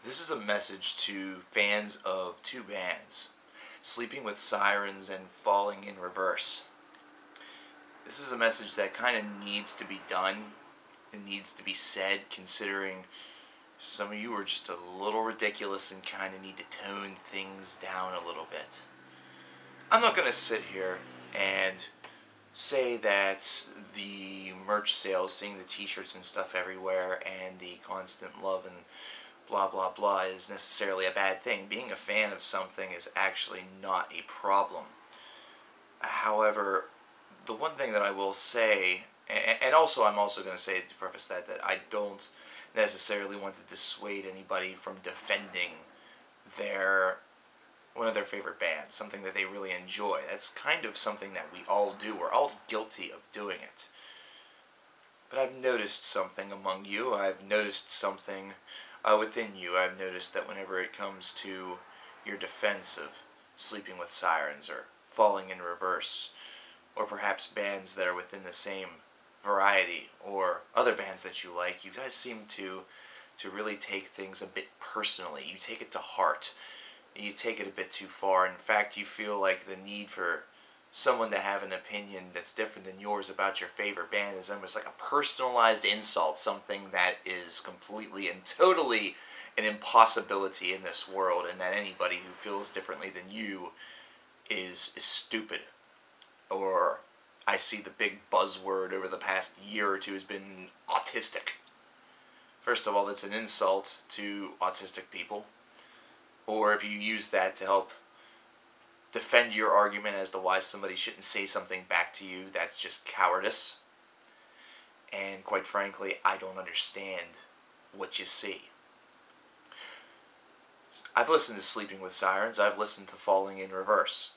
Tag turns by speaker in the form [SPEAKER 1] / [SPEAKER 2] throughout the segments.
[SPEAKER 1] This is a message to fans of two bands, Sleeping with Sirens and Falling in Reverse. This is a message that kind of needs to be done. It needs to be said, considering some of you are just a little ridiculous and kind of need to tone things down a little bit. I'm not going to sit here and say that the merch sales, seeing the t-shirts and stuff everywhere, and the constant love and blah blah blah is necessarily a bad thing. Being a fan of something is actually not a problem. However, the one thing that I will say, and also I'm also going to say to preface that I don't necessarily want to dissuade anybody from defending one of their favorite bands, something that they really enjoy. That's kind of something that we all do. We're all guilty of doing it. But I've noticed something among you. I've noticed something within you. I've noticed that whenever it comes to your defense of Sleeping with Sirens or Falling in Reverse, or perhaps bands that are within the same variety, or other bands that you like, you guys seem to really take things a bit personally. You take it to heart. You take it a bit too far. In fact, you feel like the need for someone to have an opinion that's different than yours about your favorite band is almost like a personalized insult, something that is completely and totally an impossibility in this world, and that anybody who feels differently than you is stupid. Or I see the big buzzword over the past year or two has been autistic. First of all, that's an insult to autistic people. Or if you use that to help defend your argument as to why somebody shouldn't say something back to you, that's just cowardice. And quite frankly, I don't understand what you see. I've listened to Sleeping with Sirens. I've listened to Falling in Reverse.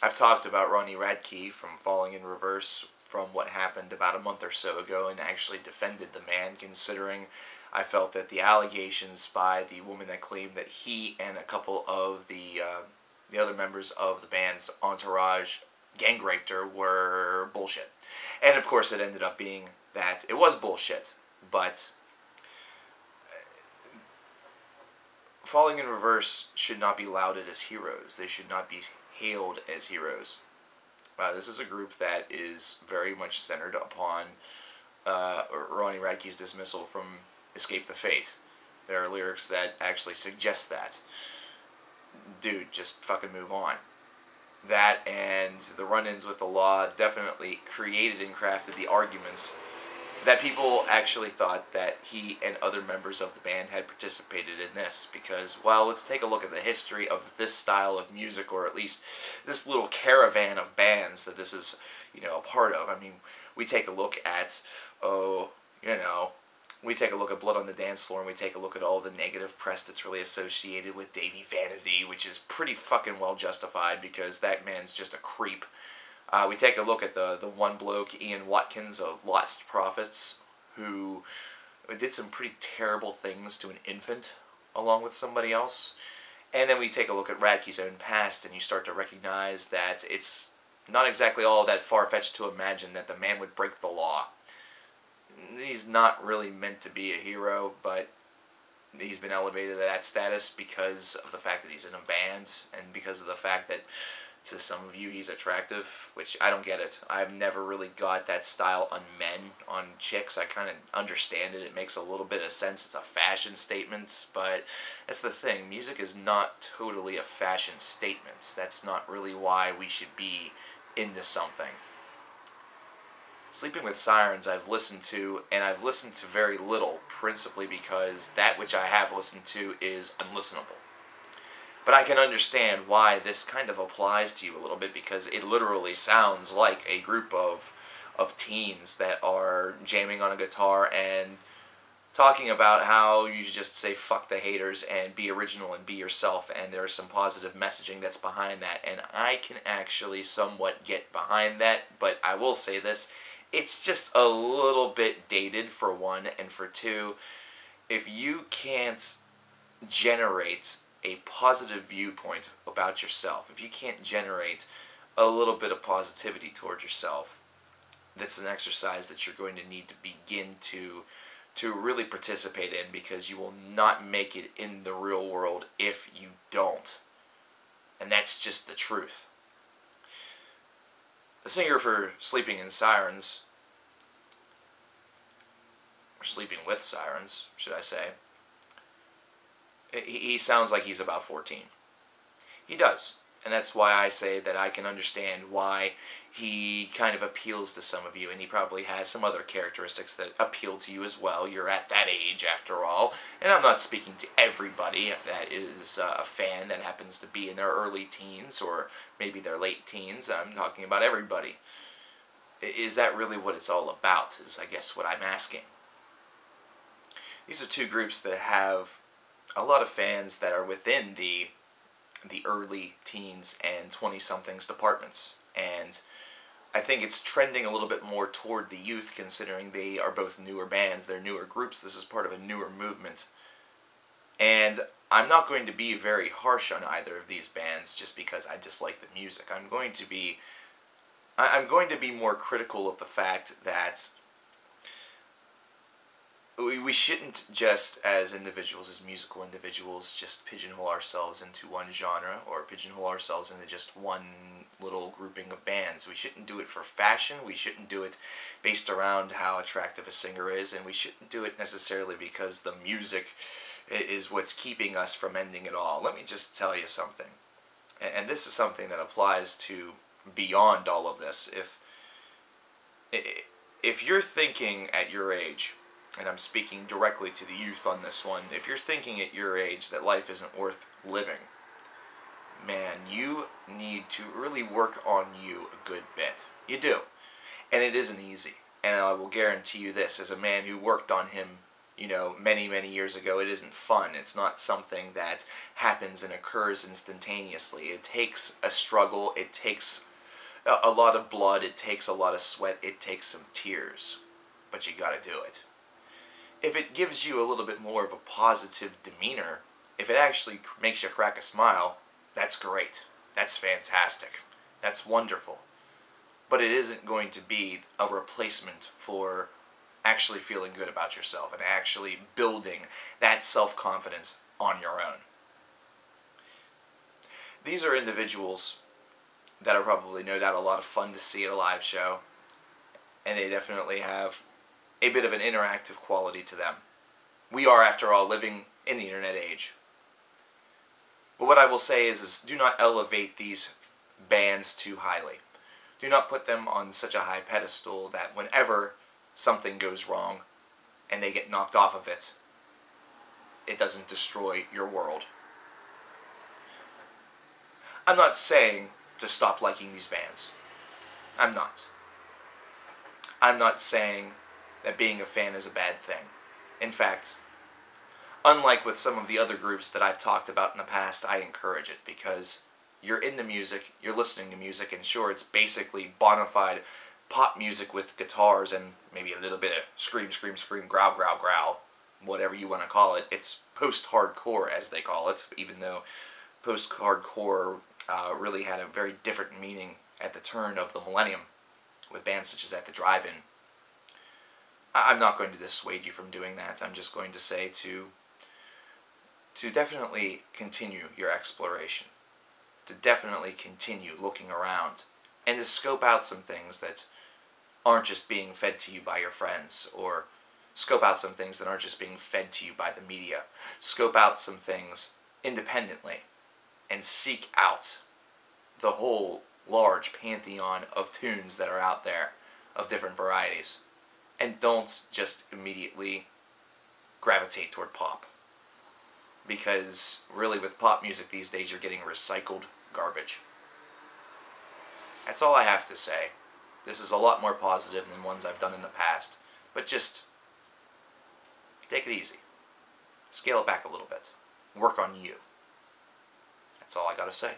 [SPEAKER 1] I've talked about Ronnie Radke from Falling in Reverse from what happened about a month or so ago, and actually defended the man, considering I felt that the allegations by the woman that claimed that he and a couple of the other members of the band's entourage gang raped her were bullshit. And of course it ended up being that it was bullshit. But Falling in Reverse should not be lauded as heroes. They should not be hailed as heroes. This is a group that is very much centered upon Ronnie Radke's dismissal from Escape the Fate. There are lyrics that actually suggest that. Dude, just fucking move on. That and the run-ins with the law definitely created and crafted the arguments that people actually thought that he and other members of the band had participated in this. Because, well, let's take a look at the history of this style of music, or at least this little caravan of bands that this is, a part of. I mean, we take a look at, we take a look at Blood on the Dance Floor, and we take a look at all the negative press that's really associated with Davey Vanity, which is pretty fucking well justified, because that man's just a creep. We take a look at the one bloke, Ian Watkins of Lost Prophets, who did some pretty terrible things to an infant along with somebody else. And then we take a look at Radke's own past, and you start to recognize that it's not exactly all that far-fetched to imagine that the man would break the law. He's not really meant to be a hero, but he's been elevated to that status because of the fact that he's in a band, and because of the fact that to some of you he's attractive, which I don't get it. I've never really got that style on men. On chicks, I kind of understand it. It makes a little bit of sense. It's a fashion statement, but that's the thing. Music is not totally a fashion statement. That's not really why we should be into something. Sleeping with Sirens I've listened to, and I've listened to very little, principally because that which I have listened to is unlistenable. But I can understand why this kind of applies to you a little bit, because it literally sounds like a group of teens that are jamming on a guitar and talking about how you should just say fuck the haters and be original and be yourself, and there's some positive messaging that's behind that. And I can actually somewhat get behind that, but I will say this. It's just a little bit dated, for one, and for two, if you can't generate a positive viewpoint about yourself, if you can't generate a little bit of positivity towards yourself, that's an exercise that you're going to need to begin to to really participate in, because you will not make it in the real world if you don't. And that's just the truth. The singer for Sleeping in Sirens, or Sleeping with Sirens, should I say, he sounds like he's about 14. He does. And that's why I say that I can understand why he kind of appeals to some of you, and he probably has some other characteristics that appeal to you as well. You're at that age, after all. And I'm not speaking to everybody that is a fan that happens to be in their early teens, or maybe their late teens. I'm talking about everybody. Is that really what it's all about, is I guess what I'm asking. These are two groups that have a lot of fans that are within the early teens and 20-somethings departments, and I think it's trending a little bit more toward the youth, considering they are both newer bands, they're newer groups. This is part of a newer movement, and I'm not going to be very harsh on either of these bands just because I dislike the music. I'm going to be more critical of the fact that we shouldn't just, as individuals, as musical individuals, just pigeonhole ourselves into one genre, or pigeonhole ourselves into just one little grouping of bands. We shouldn't do it for fashion, we shouldn't do it based around how attractive a singer is, and we shouldn't do it necessarily because the music is what's keeping us from ending it all. Let me just tell you something, and this is something that applies to beyond all of this. If you're thinking at your age, and I'm speaking directly to the youth on this one, if you're thinking at your age that life isn't worth living, man, you need to really work on you a good bit. You do. And it isn't easy. And I will guarantee you this, as a man who worked on him, many, many years ago, it isn't fun. It's not something that happens and occurs instantaneously. It takes a struggle, it takes a lot of blood, it takes a lot of sweat, it takes some tears. But you gotta do it. If it gives you a little bit more of a positive demeanor, if it actually makes you crack a smile, that's great. That's fantastic. That's wonderful. But it isn't going to be a replacement for actually feeling good about yourself and actually building that self-confidence on your own. These are individuals that are probably, no doubt, a lot of fun to see at a live show, and they definitely have a bit of an interactive quality to them. We are, after all, living in the internet age. But what I will say is do not elevate these bands too highly. Do not put them on such a high pedestal that whenever something goes wrong and they get knocked off of it, it doesn't destroy your world. I'm not saying to stop liking these bands. I'm not. I'm not saying that being a fan is a bad thing. In fact, unlike with some of the other groups that I've talked about in the past, I encourage it, because you're into music, you're listening to music, and sure, it's basically bona fide pop music with guitars and maybe a little bit of scream, scream, scream, growl, growl, growl, whatever you want to call it. It's post-hardcore, as they call it, even though post-hardcore really had a very different meaning at the turn of the millennium, with bands such as At the Drive-In. I'm not going to dissuade you from doing that. I'm just going to say to definitely continue your exploration, to definitely continue looking around, and to scope out some things that aren't just being fed to you by your friends, or scope out some things that aren't just being fed to you by the media. Scope out some things independently, and seek out the whole large pantheon of tunes that are out there, of different varieties. And don't just immediately gravitate toward pop. Because really, with pop music these days, you're getting recycled garbage. That's all I have to say. This is a lot more positive than ones I've done in the past. But just take it easy. Scale it back a little bit. Work on you. That's all I gotta say.